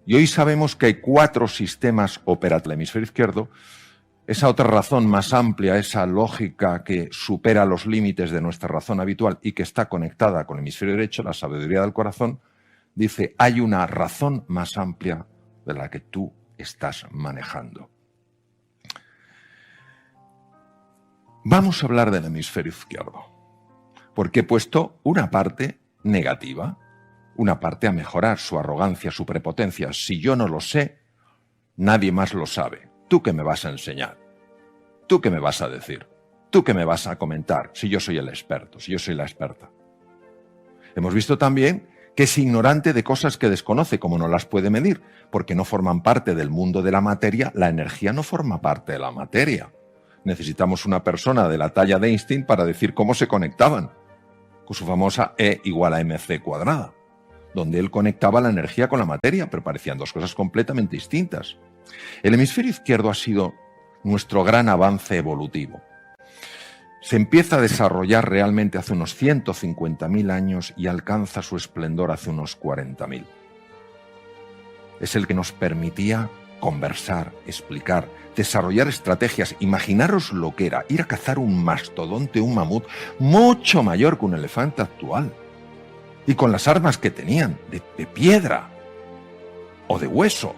Y hoy sabemos que hay 4 sistemas operativos del hemisferio izquierdo. Esa otra razón más amplia, esa lógica que supera los límites de nuestra razón habitual y que está conectada con el hemisferio derecho, la sabiduría del corazón, dice, hay una razón más amplia de la que tú estás manejando. Vamos a hablar del hemisferio izquierdo, porque he puesto una parte negativa, una parte a mejorar, su arrogancia, su prepotencia. Si yo no lo sé, nadie más lo sabe. ¿Tú qué me vas a enseñar? ¿Tú qué me vas a decir? ¿Tú qué me vas a comentar si yo soy el experto, si yo soy la experta? Hemos visto también que es ignorante de cosas que desconoce, como no las puede medir, porque no forman parte del mundo de la materia. La energía no forma parte de la materia. Necesitamos una persona de la talla de Einstein para decir cómo se conectaban, con su famosa E igual a mc cuadrada, donde él conectaba la energía con la materia, pero parecían 2 cosas completamente distintas. El hemisferio izquierdo ha sido nuestro gran avance evolutivo. Se empieza a desarrollar realmente hace unos 150.000 años y alcanza su esplendor hace unos 40.000. Es el que nos permitía conversar, explicar, desarrollar estrategias. Imaginaros lo que era ir a cazar un mastodonte, un mamut, mucho mayor que un elefante actual. Y con las armas que tenían, de piedra o de hueso.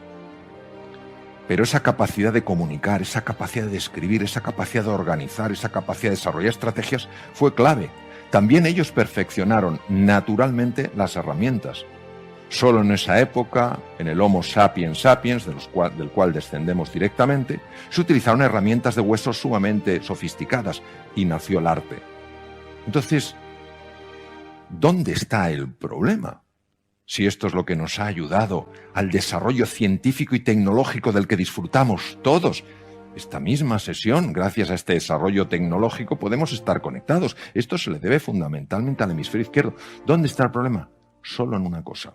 Pero esa capacidad de comunicar, esa capacidad de escribir, esa capacidad de organizar, esa capacidad de desarrollar estrategias fue clave. También ellos perfeccionaron naturalmente las herramientas. Solo en esa época, en el Homo sapiens sapiens, del cual descendemos directamente, se utilizaron herramientas de hueso sumamente sofisticadas y nació el arte. Entonces, ¿dónde está el problema? Si esto es lo que nos ha ayudado al desarrollo científico y tecnológico del que disfrutamos todos. Esta misma sesión, gracias a este desarrollo tecnológico, podemos estar conectados. Esto se le debe fundamentalmente al hemisferio izquierdo. ¿Dónde está el problema? Solo en una cosa.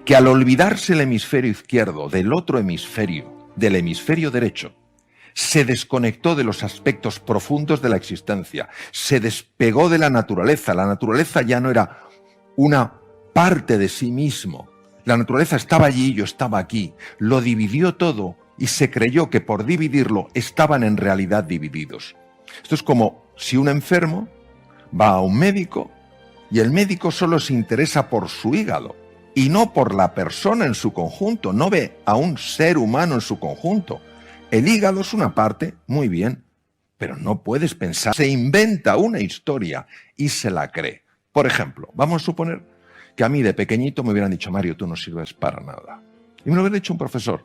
Que al olvidarse el hemisferio izquierdo del otro hemisferio, del hemisferio derecho, se desconectó de los aspectos profundos de la existencia, se despegó de la naturaleza. La naturaleza ya no era una parte de sí mismo. La naturaleza estaba allí, yo estaba aquí. Lo dividió todo y se creyó que por dividirlo estaban en realidad divididos. Esto es como si un enfermo va a un médico y el médico solo se interesa por su hígado y no por la persona en su conjunto, no ve a un ser humano en su conjunto. El hígado es una parte, muy bien, pero no puedes pensar. Se inventa una historia y se la cree. Por ejemplo, vamos a suponer que a mí de pequeñito me hubieran dicho, Mario, tú no sirves para nada. Y me lo hubiera dicho un profesor.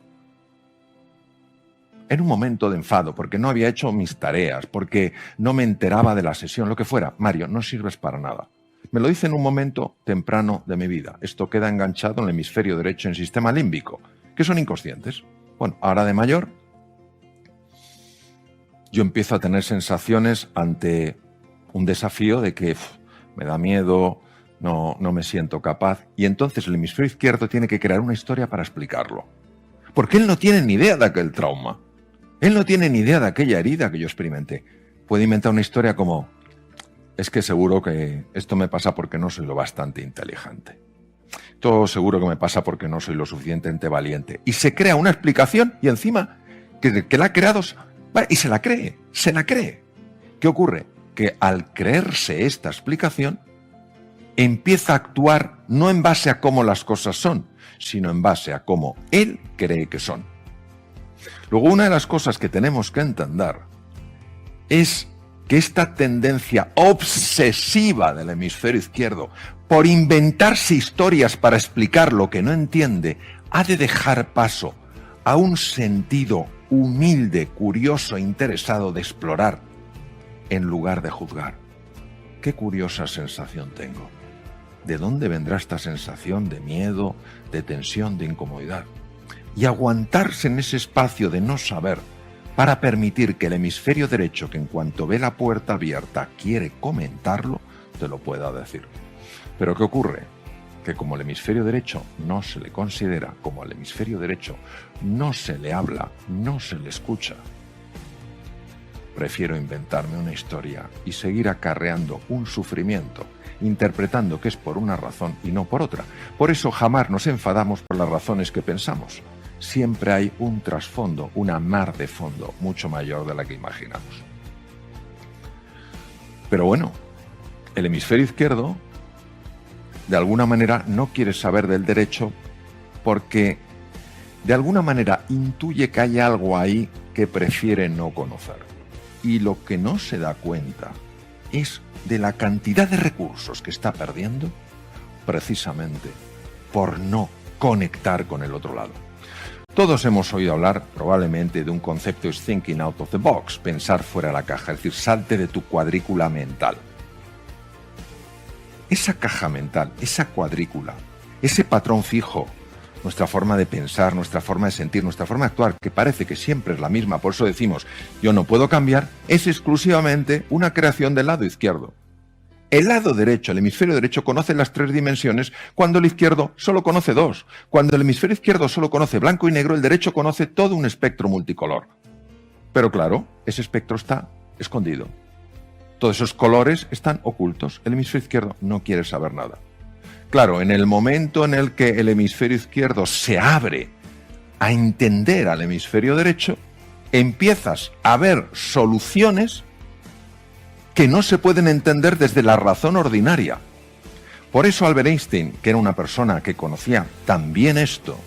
En un momento de enfado, porque no había hecho mis tareas, porque no me enteraba de la sesión, lo que fuera. Mario, no sirves para nada. Me lo dice en un momento temprano de mi vida. Esto queda enganchado en el hemisferio derecho, en el sistema límbico, que son inconscientes. Bueno, ahora de mayor, yo empiezo a tener sensaciones ante un desafío de que me da miedo, no me siento capaz. Y entonces el hemisferio izquierdo tiene que crear una historia para explicarlo. Porque él no tiene ni idea de aquel trauma. Él no tiene ni idea de aquella herida que yo experimenté. Puede inventar una historia como, es que seguro que esto me pasa porque no soy lo bastante inteligente. Esto seguro que me pasa porque no soy lo suficientemente valiente. Y se crea una explicación y encima que la ha creado y se la cree. ¿Qué ocurre? Que al creerse esta explicación, empieza a actuar no en base a cómo las cosas son, sino en base a cómo él cree que son. Luego, una de las cosas que tenemos que entender es que esta tendencia obsesiva del hemisferio izquierdo por inventarse historias para explicar lo que no entiende, ha de dejar paso a un sentido humilde, curioso e interesado de explorar en lugar de juzgar. Qué curiosa sensación tengo. ¿De dónde vendrá esta sensación de miedo, de tensión, de incomodidad? Y aguantarse en ese espacio de no saber para permitir que el hemisferio derecho, que en cuanto ve la puerta abierta quiere comentarlo, te lo pueda decir. Pero ¿qué ocurre? Que como el hemisferio derecho no se le considera, como al hemisferio derecho no se le habla, no se le escucha, prefiero inventarme una historia y seguir acarreando un sufrimiento, interpretando que es por una razón y no por otra. Por eso jamás nos enfadamos por las razones que pensamos. Siempre hay un trasfondo, una mar de fondo mucho mayor de la que imaginamos. Pero bueno, el hemisferio izquierdo, de alguna manera, no quiere saber del derecho porque, de alguna manera, intuye que hay algo ahí que prefiere no conocer. Y lo que no se da cuenta es de la cantidad de recursos que está perdiendo precisamente por no conectar con el otro lado. Todos hemos oído hablar probablemente de un concepto es thinking out of the box, pensar fuera de la caja, es decir, salte de tu cuadrícula mental. Esa caja mental, esa cuadrícula, ese patrón fijo, nuestra forma de pensar, nuestra forma de sentir, nuestra forma de actuar, que parece que siempre es la misma, por eso decimos, yo no puedo cambiar, es exclusivamente una creación del lado izquierdo. El lado derecho, el hemisferio derecho, conoce las 3 dimensiones cuando el izquierdo solo conoce 2. Cuando el hemisferio izquierdo solo conoce blanco y negro, el derecho conoce todo un espectro multicolor. Pero claro, ese espectro está escondido. Todos esos colores están ocultos. El hemisferio izquierdo no quiere saber nada. Claro, en el momento en el que el hemisferio izquierdo se abre a entender al hemisferio derecho, empiezas a ver soluciones que no se pueden entender desde la razón ordinaria. Por eso Albert Einstein, que era una persona que conocía tan bien esto,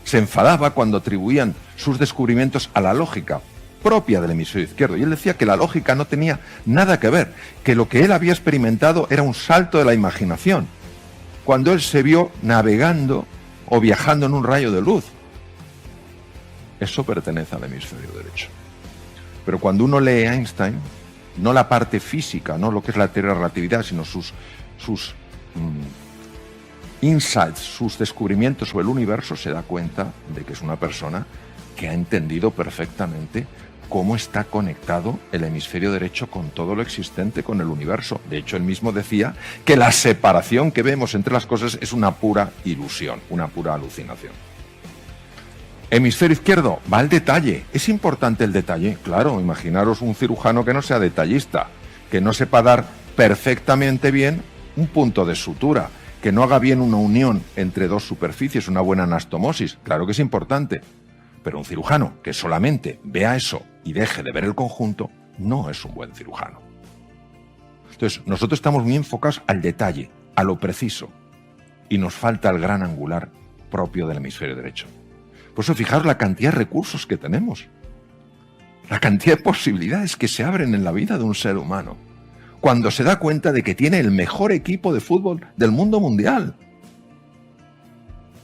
se enfadaba cuando atribuían sus descubrimientos a la lógica propia del hemisferio izquierdo. Y él decía que la lógica no tenía nada que ver, que lo que él había experimentado era un salto de la imaginación, cuando él se vio navegando o viajando en un rayo de luz. Eso pertenece al hemisferio derecho. Pero cuando uno lee a Einstein, no la parte física, no lo que es la teoría de la relatividad, sino sus insights, sus descubrimientos sobre el universo, se da cuenta de que es una persona que ha entendido perfectamente cómo está conectado el hemisferio derecho con todo lo existente, con el universo. De hecho, él mismo decía que la separación que vemos entre las cosas es una pura ilusión, una pura alucinación. Hemisferio izquierdo, va al detalle. ¿Es importante el detalle? Claro, imaginaros un cirujano que no sea detallista, que no sepa dar perfectamente bien un punto de sutura, que no haga bien una unión entre 2 superficies, una buena anastomosis. Claro que es importante. Pero un cirujano que solamente vea eso y deje de ver el conjunto, no es un buen cirujano. Entonces, nosotros estamos muy enfocados al detalle, a lo preciso, y nos falta el gran angular propio del hemisferio derecho. Por eso fijaros la cantidad de recursos que tenemos, la cantidad de posibilidades que se abren en la vida de un ser humano, cuando se da cuenta de que tiene el mejor equipo de fútbol del mundo mundial.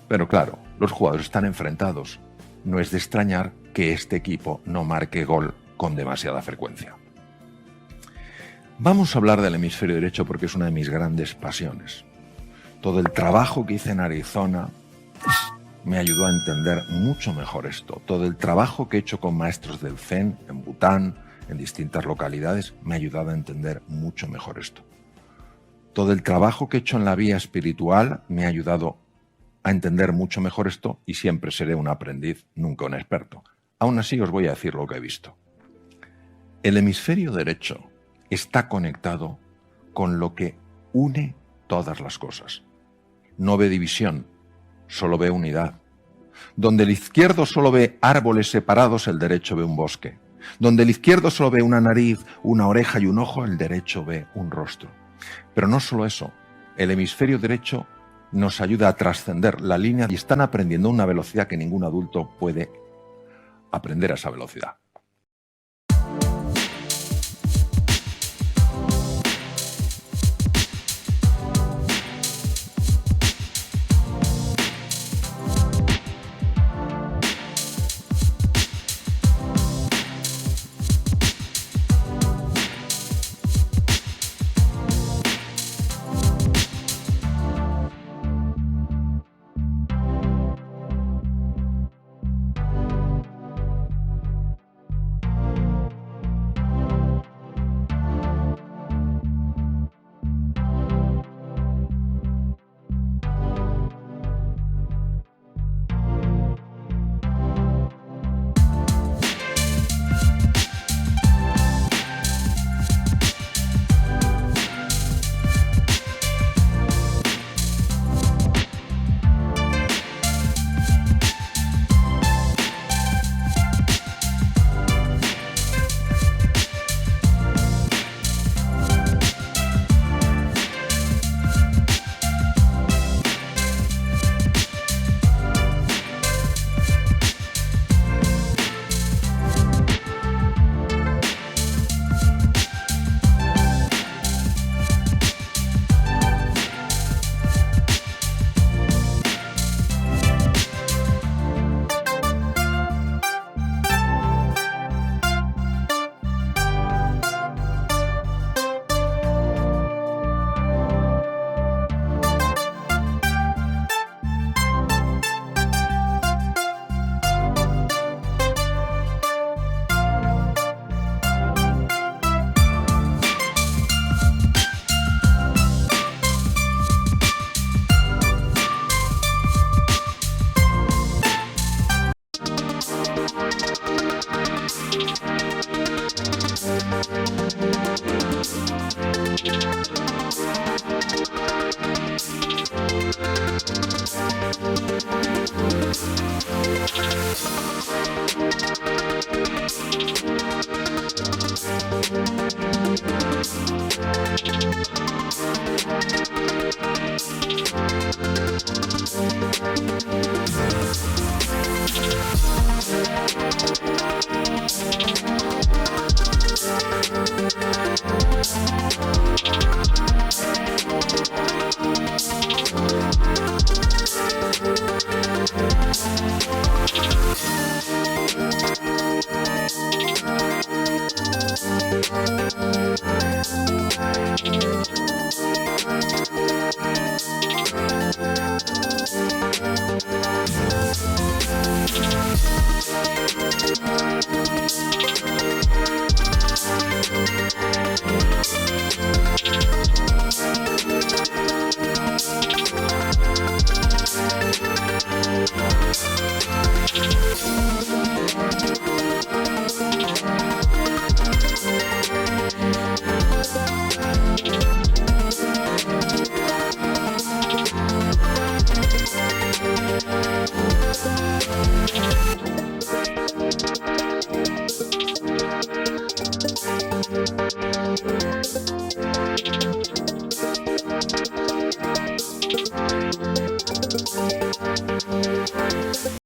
Pero claro, los jugadores están enfrentados. No es de extrañar que este equipo no marque gol con demasiada frecuencia. Vamos a hablar del hemisferio derecho porque es una de mis grandes pasiones. Todo el trabajo que hice en Arizona me ayudó a entender mucho mejor esto. Todo el trabajo que he hecho con maestros del Zen, en Bután, en distintas localidades, me ha ayudado a entender mucho mejor esto. Todo el trabajo que he hecho en la vía espiritual me ha ayudado a entender mucho mejor esto y siempre seré un aprendiz, nunca un experto. Aún así os voy a decir lo que he visto. El hemisferio derecho está conectado con lo que une todas las cosas. No ve división, solo ve unidad. Donde el izquierdo solo ve árboles separados, el derecho ve un bosque. Donde el izquierdo solo ve una nariz, una oreja y un ojo, el derecho ve un rostro. Pero no solo eso, el hemisferio derecho nos ayuda a trascender la línea y están aprendiendo a una velocidad que ningún adulto puede aprender a esa velocidad.